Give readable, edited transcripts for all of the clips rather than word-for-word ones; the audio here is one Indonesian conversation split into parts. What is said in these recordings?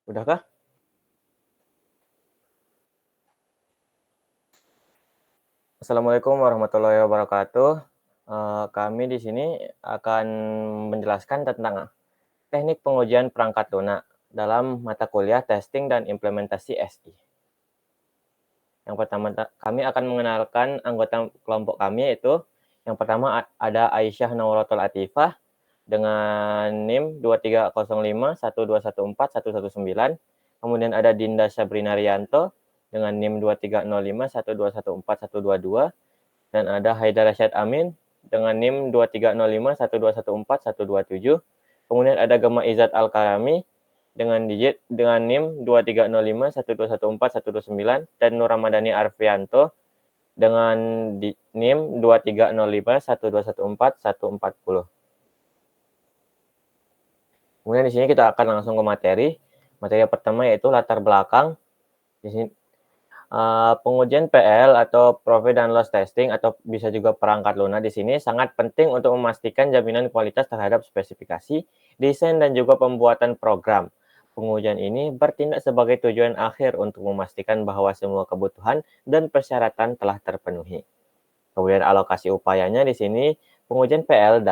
Udahkah? Assalamualaikum warahmatullahi wabarakatuh. Kami di sini akan menjelaskan tentang teknik pengujian perangkat lunak dalam mata kuliah testing dan implementasi SI. Yang pertama, kami akan mengenalkan anggota kelompok kami, yaitu yang pertama ada Aisyah Nauratul Atifah dengan NIM 230512141119. Kemudian ada Dinda Sabrina Rianto dengan NIM 230512141122. Dan ada Haidar Rasyad Amin dengan NIM 230512141127. Kemudian ada Gema Izzat Al-Karami dengan NIM 230512141129, dan Nur Ramadhani Arfianto dengan NIM 230512141140. Kemudian di sini kita akan langsung ke materi. Materi pertama yaitu latar belakang. Di sini pengujian PL atau Profit and Loss Testing atau bisa juga perangkat lunak di sini sangat penting untuk memastikan jaminan kualitas terhadap spesifikasi, desain, dan juga pembuatan program. Pengujian ini bertindak sebagai tujuan akhir untuk memastikan bahwa semua kebutuhan dan persyaratan telah terpenuhi. Kemudian alokasi upayanya di sini, pengujian PL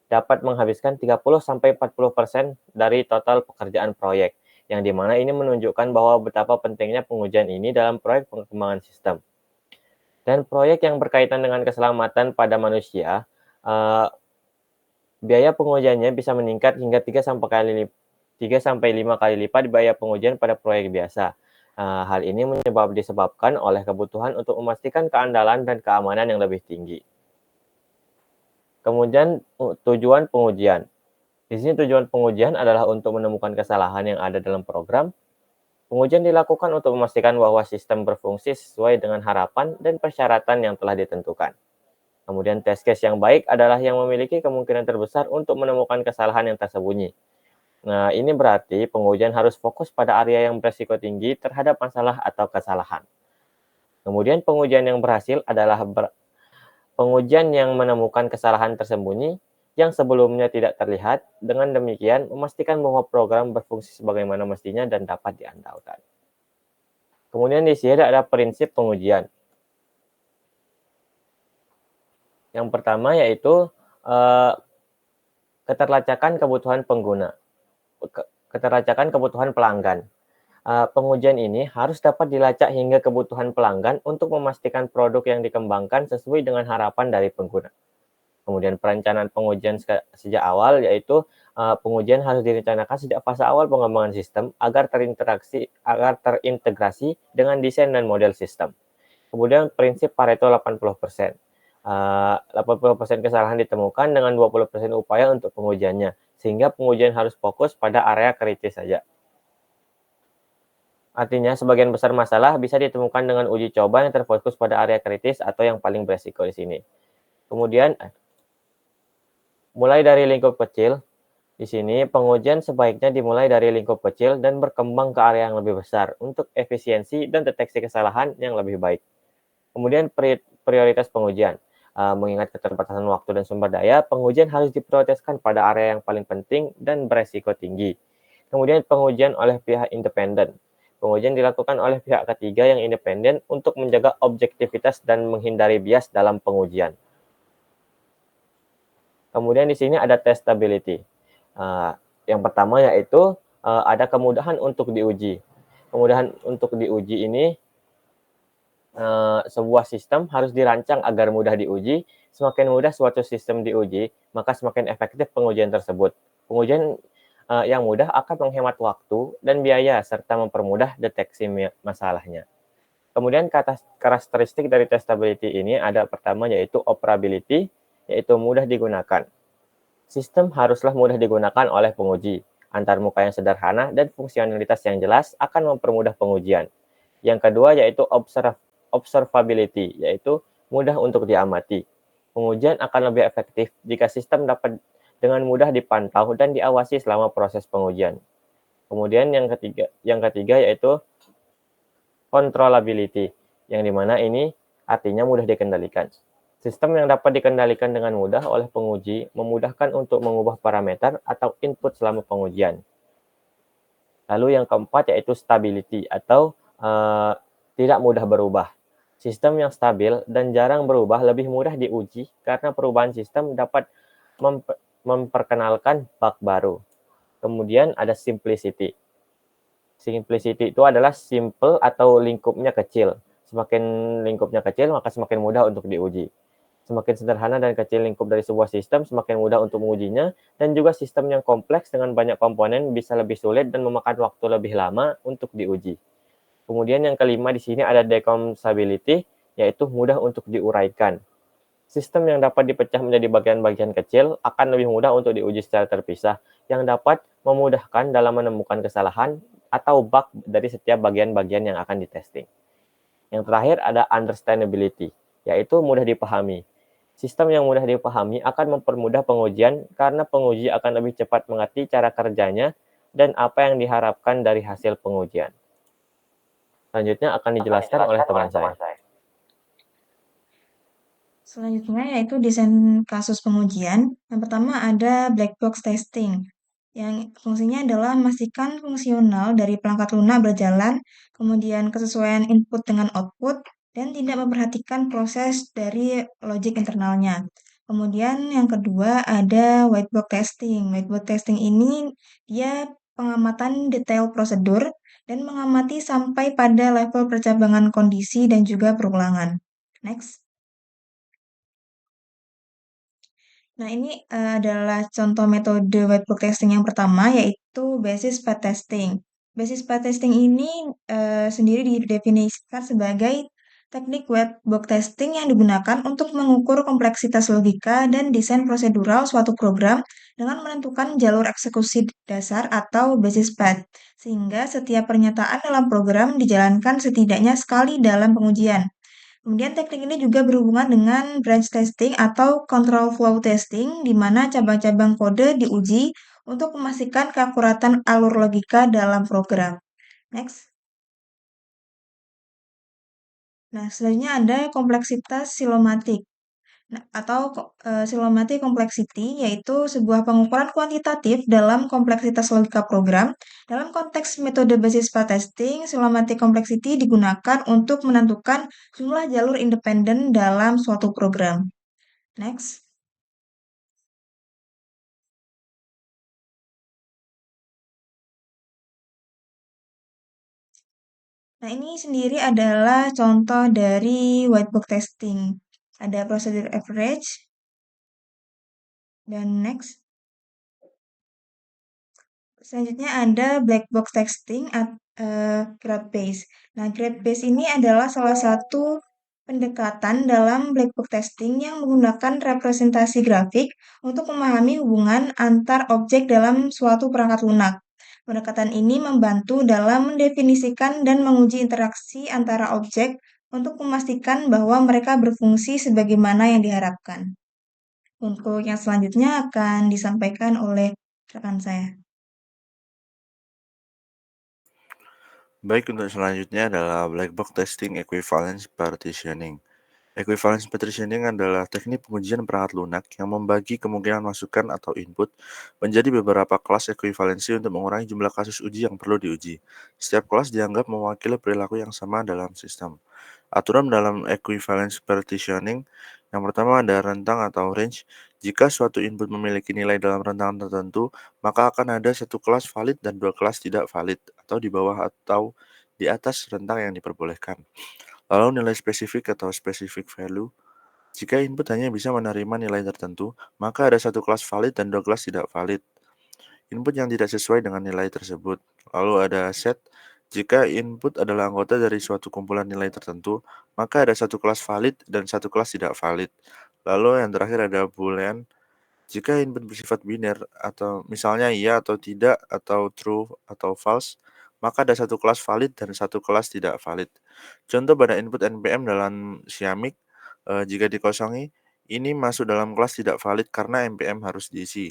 dapat menghabiskan 30-40% dari total pekerjaan proyek, yang dimana ini menunjukkan bahwa betapa pentingnya pengujian ini dalam proyek pengembangan sistem. Dan proyek yang berkaitan dengan keselamatan pada manusia, biaya pengujiannya bisa meningkat hingga 3-5 kali lipat biaya pengujian pada proyek biasa. Hal ini disebabkan oleh kebutuhan untuk memastikan keandalan dan keamanan yang lebih tinggi. Kemudian tujuan pengujian. Di sini tujuan pengujian adalah untuk menemukan kesalahan yang ada dalam program. Pengujian dilakukan untuk memastikan bahwa sistem berfungsi sesuai dengan harapan dan persyaratan yang telah ditentukan. Kemudian test case yang baik adalah yang memiliki kemungkinan terbesar untuk menemukan kesalahan yang tersembunyi. Nah, ini berarti pengujian harus fokus pada area yang berisiko tinggi terhadap masalah atau kesalahan. Kemudian pengujian yang berhasil adalah pengujian yang menemukan kesalahan tersembunyi yang sebelumnya tidak terlihat. Dengan demikian, memastikan bahwa program berfungsi sebagaimana mestinya dan dapat diandalkan. Kemudian di sini ada prinsip pengujian. Yang pertama yaitu keterlacakan kebutuhan pengguna, keterlacakan kebutuhan pelanggan. Pengujian ini harus dapat dilacak hingga kebutuhan pelanggan untuk memastikan produk yang dikembangkan sesuai dengan harapan dari pengguna. Kemudian perencanaan pengujian sejak awal, yaitu pengujian harus direncanakan sejak fase awal pengembangan sistem agar terintegrasi dengan desain dan model sistem. Kemudian prinsip Pareto 80%. 80% kesalahan ditemukan dengan 20% upaya untuk pengujiannya, sehingga pengujian harus fokus pada area kritis saja. Artinya, sebagian besar masalah bisa ditemukan dengan uji coba yang terfokus pada area kritis atau yang paling beresiko di sini. Kemudian mulai dari lingkup kecil. Di sini pengujian sebaiknya dimulai dari lingkup kecil dan berkembang ke area yang lebih besar untuk efisiensi dan deteksi kesalahan yang lebih baik. Kemudian prioritas pengujian. Mengingat keterbatasan waktu dan sumber daya, pengujian harus diprioritaskan pada area yang paling penting dan beresiko tinggi. Kemudian pengujian oleh pihak independen. Pengujian dilakukan oleh pihak ketiga yang independen untuk menjaga objektivitas dan menghindari bias dalam pengujian. Kemudian di sini ada testability. Yang pertama yaitu ada kemudahan untuk diuji. Kemudahan untuk diuji ini, sebuah sistem harus dirancang agar mudah diuji. Semakin mudah suatu sistem diuji, maka semakin efektif pengujian tersebut. Pengujian yang mudah akan menghemat waktu dan biaya serta mempermudah deteksi masalahnya. Kemudian karakteristik dari testability ini ada pertama yaitu operability, yaitu mudah digunakan. Sistem haruslah mudah digunakan oleh penguji. Antarmuka yang sederhana dan fungsionalitas yang jelas akan mempermudah pengujian. Yang kedua yaitu observability, yaitu mudah untuk diamati. Pengujian akan lebih efektif jika sistem dapat dengan mudah dipantau dan diawasi selama proses pengujian. Kemudian yang ketiga yaitu controllability, yang dimana ini artinya mudah dikendalikan. Sistem yang dapat dikendalikan dengan mudah oleh penguji memudahkan untuk mengubah parameter atau input selama pengujian. Lalu yang keempat yaitu stability atau tidak mudah berubah. Sistem yang stabil dan jarang berubah lebih mudah diuji karena perubahan sistem dapat memperkenalkan bug baru. Kemudian ada simplicity. Simplicity itu adalah simple atau lingkupnya kecil. Semakin lingkupnya kecil, maka semakin mudah untuk diuji. Semakin sederhana dan kecil lingkup dari sebuah sistem, semakin mudah untuk mengujinya, dan juga sistem yang kompleks dengan banyak komponen bisa lebih sulit dan memakan waktu lebih lama untuk diuji. Kemudian yang kelima di sini ada decomposability, yaitu mudah untuk diuraikan. Sistem yang dapat dipecah menjadi bagian-bagian kecil akan lebih mudah untuk diuji secara terpisah, yang dapat memudahkan dalam menemukan kesalahan atau bug dari setiap bagian-bagian yang akan ditesting. Yang terakhir ada understandability, yaitu mudah dipahami. Sistem yang mudah dipahami akan mempermudah pengujian karena penguji akan lebih cepat mengerti cara kerjanya dan apa yang diharapkan dari hasil pengujian. Selanjutnya akan dijelaskan oleh teman saya. Selanjutnya yaitu desain kasus pengujian. Yang pertama ada black box testing, yang fungsinya adalah memastikan fungsional dari perangkat lunak berjalan, kemudian kesesuaian input dengan output, dan tidak memperhatikan proses dari logic internalnya. Kemudian yang kedua ada white box testing. White box testing ini dia pengamatan detail prosedur dan mengamati sampai pada level percabangan kondisi dan juga perulangan. Next. Nah, ini adalah contoh metode whiteboard testing yang pertama, yaitu basis path testing. Basis path testing ini sendiri didefinisikan sebagai teknik whiteboard testing yang digunakan untuk mengukur kompleksitas logika dan desain prosedural suatu program dengan menentukan jalur eksekusi dasar atau basis path, sehingga setiap pernyataan dalam program dijalankan setidaknya sekali dalam pengujian. Kemudian teknik ini juga berhubungan dengan branch testing atau control flow testing, di mana cabang-cabang kode diuji untuk memastikan keakuratan alur logika dalam program. Next. Nah, selanjutnya ada kompleksitas silomatik. Nah, atau silomatic complexity, yaitu sebuah pengukuran kuantitatif dalam kompleksitas logika program. Dalam konteks metode basis path testing, silomatic complexity digunakan untuk menentukan jumlah jalur independen dalam suatu program. Next. Nah, ini sendiri adalah contoh dari whiteboard testing. Ada prosedur average, dan next. Selanjutnya ada black box testing graph base. Nah, graph base ini adalah salah satu pendekatan dalam black box testing yang menggunakan representasi grafik untuk memahami hubungan antar objek dalam suatu perangkat lunak. Pendekatan ini membantu dalam mendefinisikan dan menguji interaksi antara objek untuk memastikan bahwa mereka berfungsi sebagaimana yang diharapkan. Untuk yang selanjutnya akan disampaikan oleh rekan saya. Baik, untuk selanjutnya adalah black box testing equivalence partitioning. Equivalence partitioning adalah teknik pengujian perangkat lunak yang membagi kemungkinan masukan atau input menjadi beberapa kelas ekuivalensi untuk mengurangi jumlah kasus uji yang perlu diuji. Setiap kelas dianggap mewakili perilaku yang sama dalam sistem. Aturan dalam equivalence partitioning, yang pertama ada rentang atau range. Jika suatu input memiliki nilai dalam rentang tertentu, maka akan ada satu kelas valid dan dua kelas tidak valid, atau di bawah atau di atas rentang yang diperbolehkan. Lalu nilai spesifik atau specific value. Jika input hanya bisa menerima nilai tertentu, maka ada satu kelas valid dan dua kelas tidak valid. Input yang tidak sesuai dengan nilai tersebut. Lalu ada set. Jika input adalah anggota dari suatu kumpulan nilai tertentu, maka ada satu kelas valid dan satu kelas tidak valid. Lalu yang terakhir ada boolean. Jika input bersifat biner atau misalnya iya atau tidak atau true atau false, maka ada satu kelas valid dan satu kelas tidak valid. Contoh pada input NPM dalam Siamik, jika dikosongi, ini masuk dalam kelas tidak valid karena NPM harus diisi.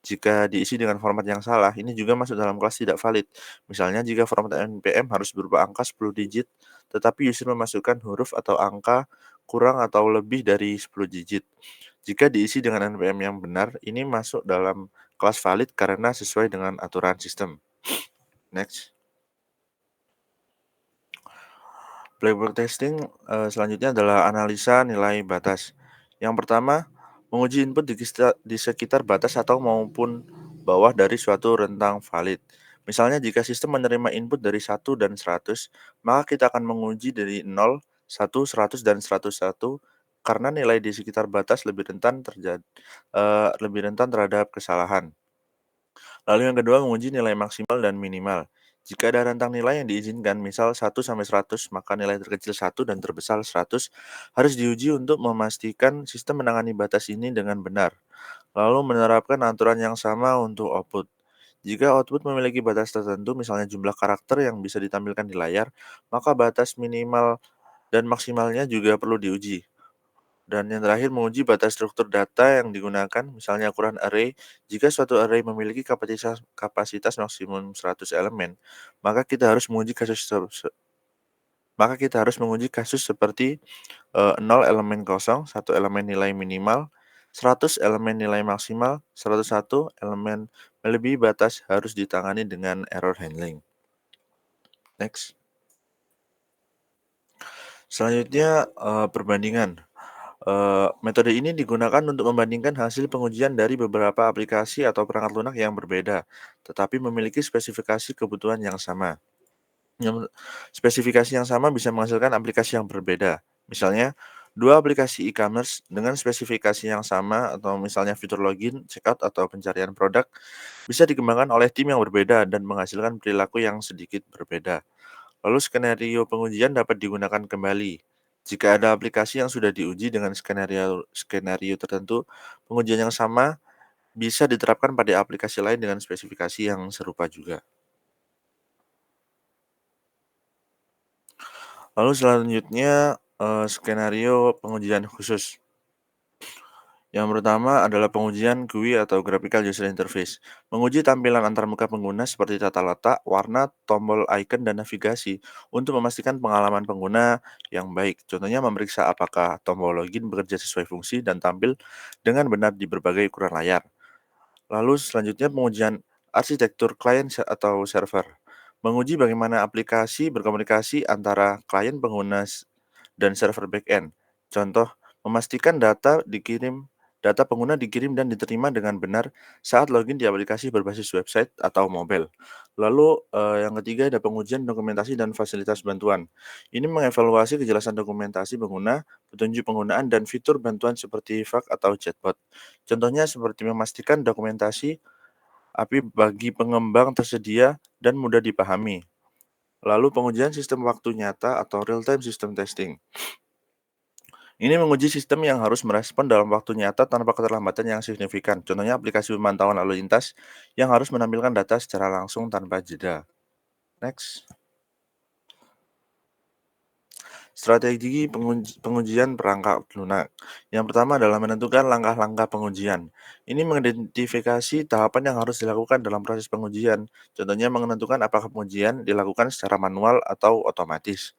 Jika diisi dengan format yang salah, ini juga masuk dalam kelas tidak valid. Misalnya jika format NPM harus berupa angka 10 digit, tetapi user memasukkan huruf atau angka kurang atau lebih dari 10 digit. Jika diisi dengan NPM yang benar, ini masuk dalam kelas valid karena sesuai dengan aturan sistem. Next. Black box testing selanjutnya adalah analisa nilai batas. Yang pertama, menguji input di sekitar batas atau maupun bawah dari suatu rentang valid. Misalnya jika sistem menerima input dari 1 dan 100, maka kita akan menguji dari 0, 1, 100, dan 101 karena nilai di sekitar batas lebih rentan terhadap kesalahan. Lalu yang kedua, menguji nilai maksimal dan minimal. Jika ada rentang nilai yang diizinkan, misal 1 sampai 100, maka nilai terkecil 1 dan terbesar 100 harus diuji untuk memastikan sistem menangani batas ini dengan benar. Lalu menerapkan aturan yang sama untuk output. Jika output memiliki batas tertentu, misalnya jumlah karakter yang bisa ditampilkan di layar, maka batas minimal dan maksimalnya juga perlu diuji. Dan yang terakhir, menguji batas struktur data yang digunakan, misalnya ukuran array. Jika suatu array memiliki kapasitas maksimum 100 elemen, maka kita harus menguji kasus seperti 0 elemen kosong, 1 elemen nilai minimal, 100 elemen nilai maksimal, 101 elemen melebihi batas harus ditangani dengan error handling. Next. Selanjutnya, perbandingan. Metode ini digunakan untuk membandingkan hasil pengujian dari beberapa aplikasi atau perangkat lunak yang berbeda, tetapi memiliki spesifikasi kebutuhan yang sama. Spesifikasi yang sama bisa menghasilkan aplikasi yang berbeda. Misalnya, dua aplikasi e-commerce dengan spesifikasi yang sama atau misalnya fitur login, checkout, atau pencarian produk bisa dikembangkan oleh tim yang berbeda dan menghasilkan perilaku yang sedikit berbeda. Lalu skenario pengujian dapat digunakan kembali. Jika ada aplikasi yang sudah diuji dengan skenario tertentu, pengujian yang sama bisa diterapkan pada aplikasi lain dengan spesifikasi yang serupa juga. Lalu selanjutnya skenario pengujian khusus. Yang pertama adalah pengujian GUI atau Graphical User Interface. Menguji tampilan antarmuka pengguna seperti tata letak, warna, tombol icon, dan navigasi untuk memastikan pengalaman pengguna yang baik. Contohnya memeriksa apakah tombol login bekerja sesuai fungsi dan tampil dengan benar di berbagai ukuran layar. Lalu selanjutnya pengujian arsitektur klien atau server. Menguji bagaimana aplikasi berkomunikasi antara klien pengguna dan server backend. Contoh, memastikan data pengguna dikirim dan diterima dengan benar saat login di aplikasi berbasis website atau mobile. Lalu yang ketiga ada pengujian dokumentasi dan fasilitas bantuan. Ini mengevaluasi kejelasan dokumentasi pengguna, petunjuk penggunaan, dan fitur bantuan seperti FAQ atau chatbot. Contohnya seperti memastikan dokumentasi API bagi pengembang tersedia dan mudah dipahami. Lalu pengujian sistem waktu nyata atau real-time system testing. Ini menguji sistem yang harus merespon dalam waktu nyata tanpa keterlambatan yang signifikan. Contohnya aplikasi pemantauan lalu lintas yang harus menampilkan data secara langsung tanpa jeda. Next. Strategi pengujian perangkat lunak. Yang pertama adalah menentukan langkah-langkah pengujian. Ini mengidentifikasi tahapan yang harus dilakukan dalam proses pengujian. Contohnya menentukan apakah pengujian dilakukan secara manual atau otomatis.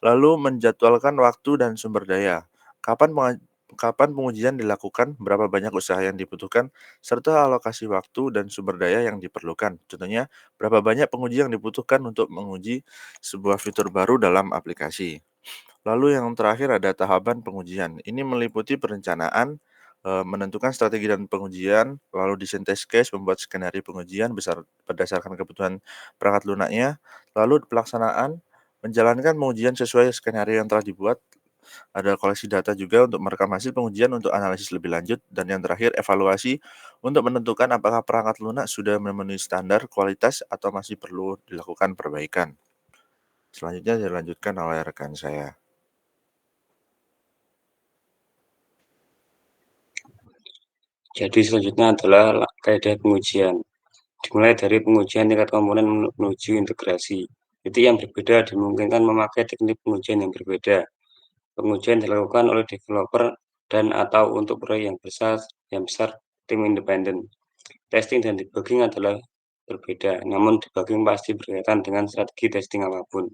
Lalu menjadwalkan waktu dan sumber daya. Kapan pengujian dilakukan, berapa banyak usaha yang dibutuhkan, serta alokasi waktu dan sumber daya yang diperlukan. Contohnya, berapa banyak penguji yang dibutuhkan untuk menguji sebuah fitur baru dalam aplikasi. Lalu yang terakhir ada tahapan pengujian. Ini meliputi perencanaan, menentukan strategi dan pengujian, lalu desain test case, membuat skenario pengujian berdasarkan kebutuhan perangkat lunaknya, lalu pelaksanaan, menjalankan pengujian sesuai skenario yang telah dibuat, ada koleksi data juga untuk merekam hasil pengujian untuk analisis lebih lanjut, dan yang terakhir evaluasi untuk menentukan apakah perangkat lunak sudah memenuhi standar kualitas atau masih perlu dilakukan perbaikan. Selanjutnya dilanjutkan oleh rekan saya. Jadi selanjutnya adalah kaidah pengujian. Dimulai dari pengujian tingkat komponen menuju integrasi. Itu yang berbeda dimungkinkan memakai teknik pengujian yang berbeda. Pengujian dilakukan oleh developer dan atau untuk proyek yang besar tim independen. Testing dan debugging adalah berbeda, namun debugging pasti berkaitan dengan strategi testing apapun.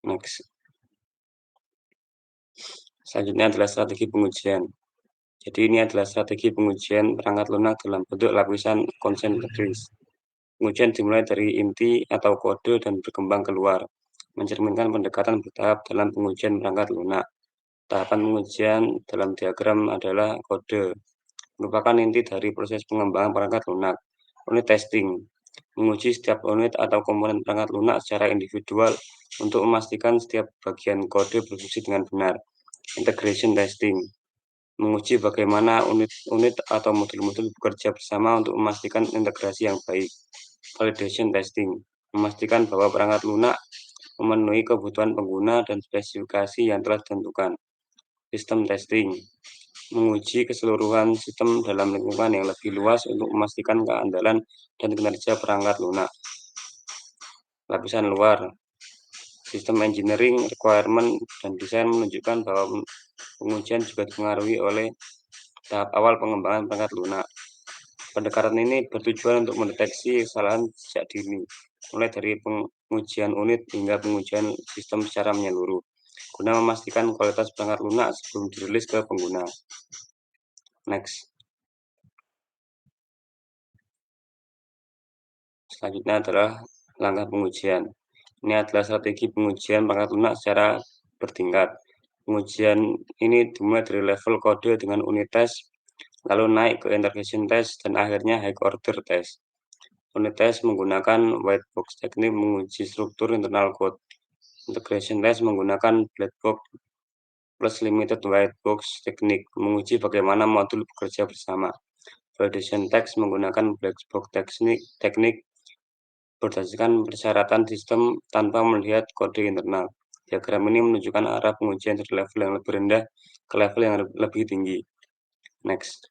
Next. Selanjutnya adalah strategi pengujian. Jadi ini adalah strategi pengujian perangkat lunak dalam bentuk lapisan concentric. Pengujian dimulai dari inti atau kode dan berkembang keluar, mencerminkan pendekatan bertahap dalam pengujian perangkat lunak. Tahapan pengujian dalam diagram adalah kode, merupakan inti dari proses pengembangan perangkat lunak. Unit testing, menguji setiap unit atau komponen perangkat lunak secara individual untuk memastikan setiap bagian kode berfungsi dengan benar. Integration testing, menguji bagaimana unit-unit atau modul-modul bekerja bersama untuk memastikan integrasi yang baik. Validation testing, memastikan bahwa perangkat lunak memenuhi kebutuhan pengguna dan spesifikasi yang telah ditentukan. System testing, menguji keseluruhan sistem dalam lingkungan yang lebih luas untuk memastikan keandalan dan kinerja perangkat lunak. Lapisan luar, sistem engineering, requirement, dan desain menunjukkan bahwa pengujian juga dipengaruhi oleh tahap awal pengembangan perangkat lunak. Pendekatan ini bertujuan untuk mendeteksi kesalahan sejak dini, mulai dari pengujian unit hingga pengujian sistem secara menyeluruh, guna memastikan kualitas perangkat lunak sebelum dirilis ke pengguna. Next. Selanjutnya adalah langkah pengujian. Ini adalah strategi pengujian perangkat lunak secara bertingkat. Pengujian ini dimulai dari level kode dengan unit test, lalu naik ke integration test, dan akhirnya high order test. Unit test menggunakan white box teknik menguji struktur internal code. Integration test menggunakan black box plus limited white box teknik menguji bagaimana modul bekerja bersama. Validation test menggunakan black box teknik berdasarkan persyaratan sistem tanpa melihat kode internal. Diagram ini menunjukkan arah pengujian dari level yang lebih rendah ke level yang lebih tinggi. Next.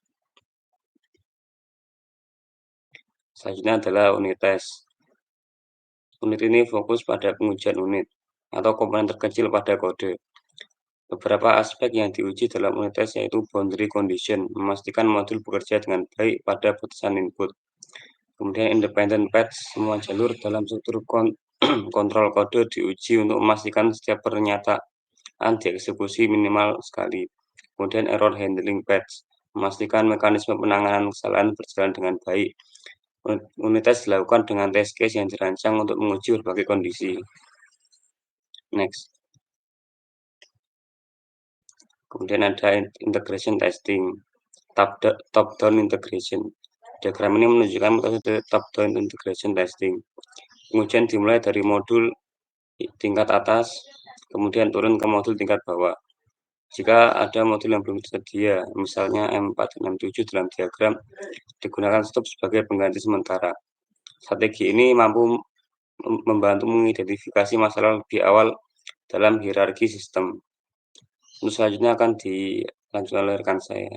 Selanjutnya adalah unit test. Unit ini fokus pada pengujian unit atau komponen terkecil pada kode. Beberapa aspek yang diuji dalam unit test yaitu boundary condition, memastikan modul bekerja dengan baik pada batasan input. Kemudian independent patch, semua jalur dalam struktur kontrol kode diuji untuk memastikan setiap pernyataan dieksekusi minimal sekali. Kemudian error handling patch, memastikan mekanisme penanganan kesalahan berjalan dengan baik. Unit test dilakukan dengan test case yang dirancang untuk menguji berbagai kondisi. Next. Kemudian ada integration testing, top-down integration. Diagram ini menunjukkan metode top-down integration testing. Pengujian dimulai dari modul tingkat atas, kemudian turun ke modul tingkat bawah. Jika ada modul yang belum tersedia, misalnya M4 dan M7 dalam diagram, digunakan stop sebagai pengganti sementara. Strategi ini mampu membantu mengidentifikasi masalah lebih awal dalam hierarki sistem. Untuk selanjutnya akan dilanjutkan oleh rekan saya.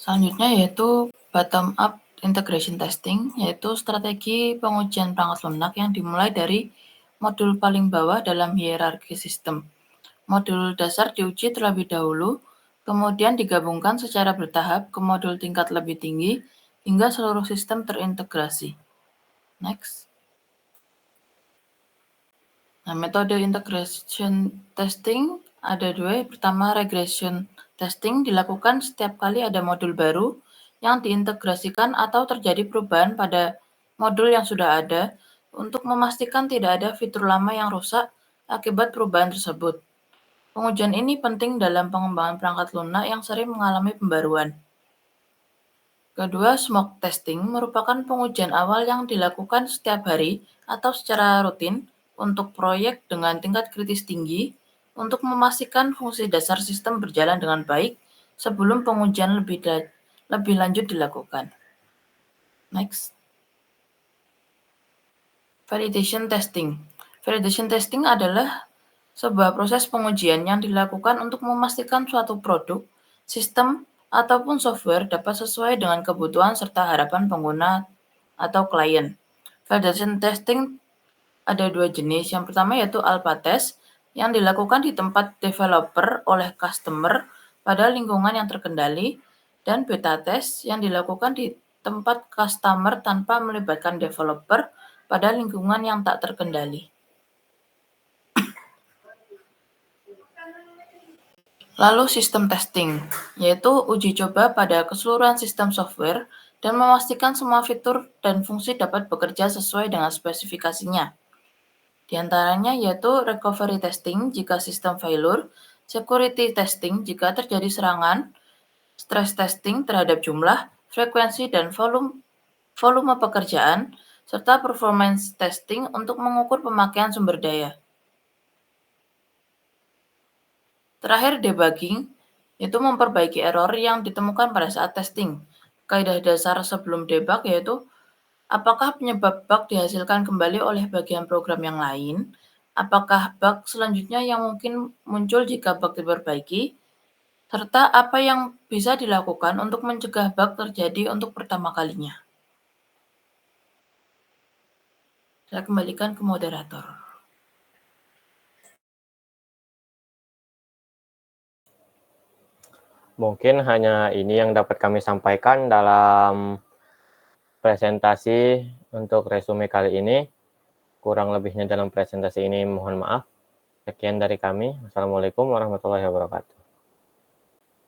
Selanjutnya yaitu bottom up integration testing, yaitu strategi pengujian perangkat lunak yang dimulai dari modul paling bawah dalam hierarki sistem. Modul dasar diuji terlebih dahulu, kemudian digabungkan secara bertahap ke modul tingkat lebih tinggi hingga seluruh sistem terintegrasi. Next. Nah, metode integration testing ada dua. Pertama, regression testing dilakukan setiap kali ada modul baru yang diintegrasikan atau terjadi perubahan pada modul yang sudah ada untuk memastikan tidak ada fitur lama yang rusak akibat perubahan tersebut. Pengujian ini penting dalam pengembangan perangkat lunak yang sering mengalami pembaruan. Kedua, smoke testing merupakan pengujian awal yang dilakukan setiap hari atau secara rutin untuk proyek dengan tingkat kritis tinggi untuk memastikan fungsi dasar sistem berjalan dengan baik sebelum pengujian lebih lanjut dilakukan. Next. Validation testing. Validation testing adalah sebuah proses pengujian yang dilakukan untuk memastikan suatu produk, sistem, ataupun software dapat sesuai dengan kebutuhan serta harapan pengguna atau klien. Validation testing ada dua jenis. Yang pertama yaitu alpha test yang dilakukan di tempat developer oleh customer pada lingkungan yang terkendali, dan beta test yang dilakukan di tempat customer tanpa melibatkan developer pada lingkungan yang tak terkendali. Lalu sistem testing, yaitu uji coba pada keseluruhan sistem software dan memastikan semua fitur dan fungsi dapat bekerja sesuai dengan spesifikasinya. Di antaranya yaitu recovery testing jika sistem failure, security testing jika terjadi serangan, stress testing terhadap jumlah, frekuensi, dan volume pekerjaan, serta performance testing untuk mengukur pemakaian sumber daya. Terakhir, debugging, yaitu memperbaiki error yang ditemukan pada saat testing. Kaidah dasar sebelum debug yaitu apakah penyebab bug dihasilkan kembali oleh bagian program yang lain, apakah bug selanjutnya yang mungkin muncul jika bug diperbaiki, serta apa yang bisa dilakukan untuk mencegah bug terjadi untuk pertama kalinya. Saya kembalikan ke moderator. Mungkin hanya ini yang dapat kami sampaikan dalam presentasi untuk resume kali ini. Kurang lebihnya dalam presentasi ini mohon maaf. Sekian dari kami. Wassalamualaikum warahmatullahi wabarakatuh.